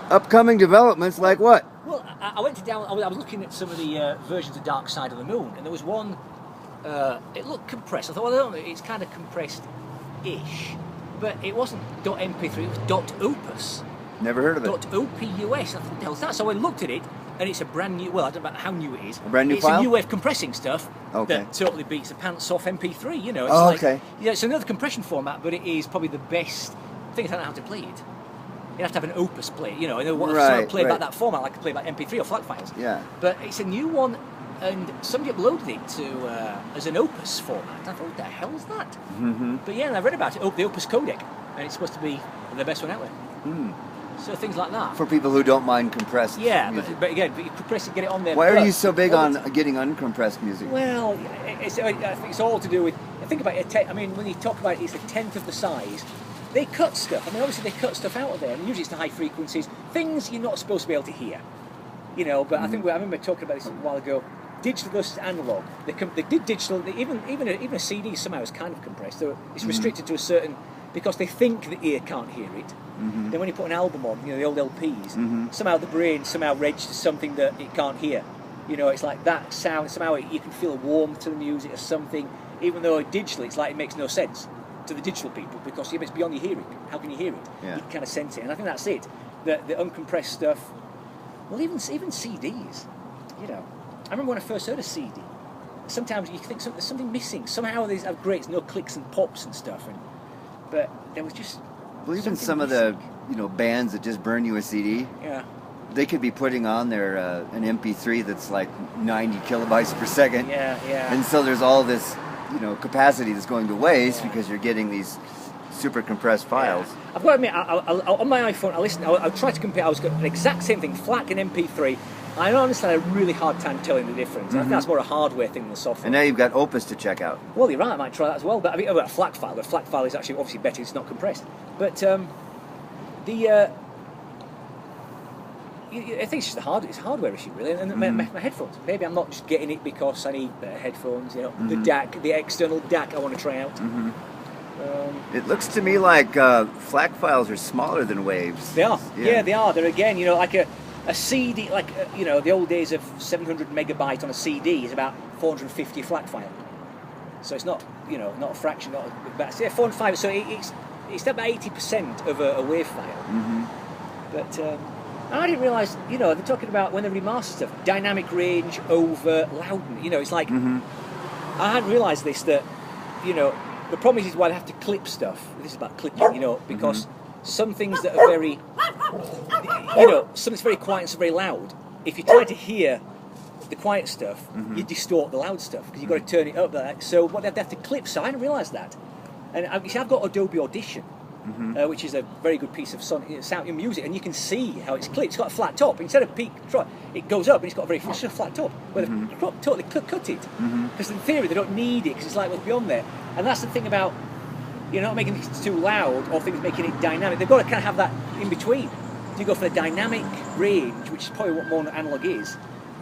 upcoming developments like what? Well, I went to down. I was looking at some of the versions of Dark Side of the Moon, and there was one. It looked compressed. I thought, well, I don't know, it's kind of compressed-ish, but it wasn't .mp3. It was .opus. Never heard of it. .opus. I thought, what the hell's that? So I looked at it, and it's a brand new. Well, I don't know how new it is. A brand new it's file. It's a new way of compressing stuff Okay. that totally beats the pants off MP3. You know. It's Oh, like, okay. Yeah, it's another compression format, but it is probably the best thing. I don't know how to play it. You have to have an Opus play, you know, and Right, play right. back that format, like play back MP3 or FLAC files. Yeah. But it's a new one, and somebody uploaded it to as an Opus format. I thought, what the hell is that? Mm-hmm. But yeah, and I read about it, the Opus codec, and it's supposed to be the best one out there. Mm. So things like that. For people who don't mind compressed Yeah, music. but again, you compress it, get it on there. Why are but you so big on quality. getting uncompressed music? Well, I think it's all to do with. Think about it. I mean, when you talk about it, it's a tenth of the size. They cut stuff. I mean, obviously they cut stuff out of there, and usually it's the high frequencies, things you're not supposed to be able to hear. You know, but I think I remember talking about this a while ago. Digital versus analog. They did digital. Even a CD somehow is kind of compressed. So it's restricted to a certain because they think the ear can't hear it. Then when you put an album on, you know, the old LPs, somehow the brain registers something that it can't hear. You know, it's like that sound. Somehow you can feel a warmth to the music or something, even though digitally it's like it makes no sense to the digital people because it's beyond your hearing. How can you hear it? Yeah. You can kind of sense it, and I think that's it. The uncompressed stuff. Well, even CDs. You know, I remember when I first heard a CD. Sometimes you think there's something missing. Somehow these have great, no clicks and pops and stuff, but there was just. Well, even something some of missing. the bands that just burn you a CD, Yeah. they could be putting on their an MP3 that's like 90 kilobytes per second. Yeah, yeah. And so there's all this, capacity that's going to waste because you're getting these super compressed files. Yeah. I've got to admit, on my iPhone, I try to compare. I was got the exact same thing, FLAC and MP3. I honestly had a really hard time telling the difference. I think that's more a hardware thing than software. And now you've got Opus to check out. Well, you're right. I might try that as well. But I mean, a FLAC file. The FLAC file is actually obviously better. It's not compressed. But I think it's just it's a hardware issue, really. And my headphones. Maybe I'm not just getting it because I need better headphones. You know, the DAC, the external DAC, I want to try out. It looks to me like FLAC files are smaller than waves. They are. Yeah, they are. They're again, like a CD, like the old days of 700 megabyte on a CD is about 450 FLAC file. So it's not, not a fraction, not about 405. So it's about 80% of a wave file. But I didn't realise, they're talking about when they remaster stuff, dynamic range over loudness. It's like I hadn't realised this that, the problem is why they have to clip stuff. This is about clipping, because some things that are very, something's very quiet and some very loud. If you try to hear the quiet stuff, you distort the loud stuff because you've got to turn it up. So what they have to clip. So I didn't realise that. And I've got Adobe Audition, which is a very good piece of sound in music, and you can see how it's clipped. It's got a flat top. Instead of peak, it goes up and it's got a flat top. Where they've totally cut it. Because in theory they don't need it because it's like what's beyond there. And that's the thing about not making things too loud or things making it dynamic. They've got to kind of have that in between. Do you go for the dynamic range, which is probably what more analog is,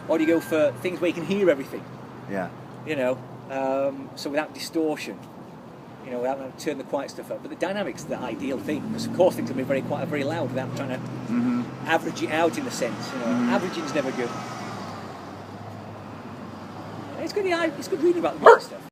or do you go for things where you can hear everything? Yeah. So without distortion. Without having to turn the quiet stuff up. But the dynamics are the ideal thing, because of course things can be very quiet, very loud without trying to average it out in a sense. Averaging's never good. It's good reading about the music stuff.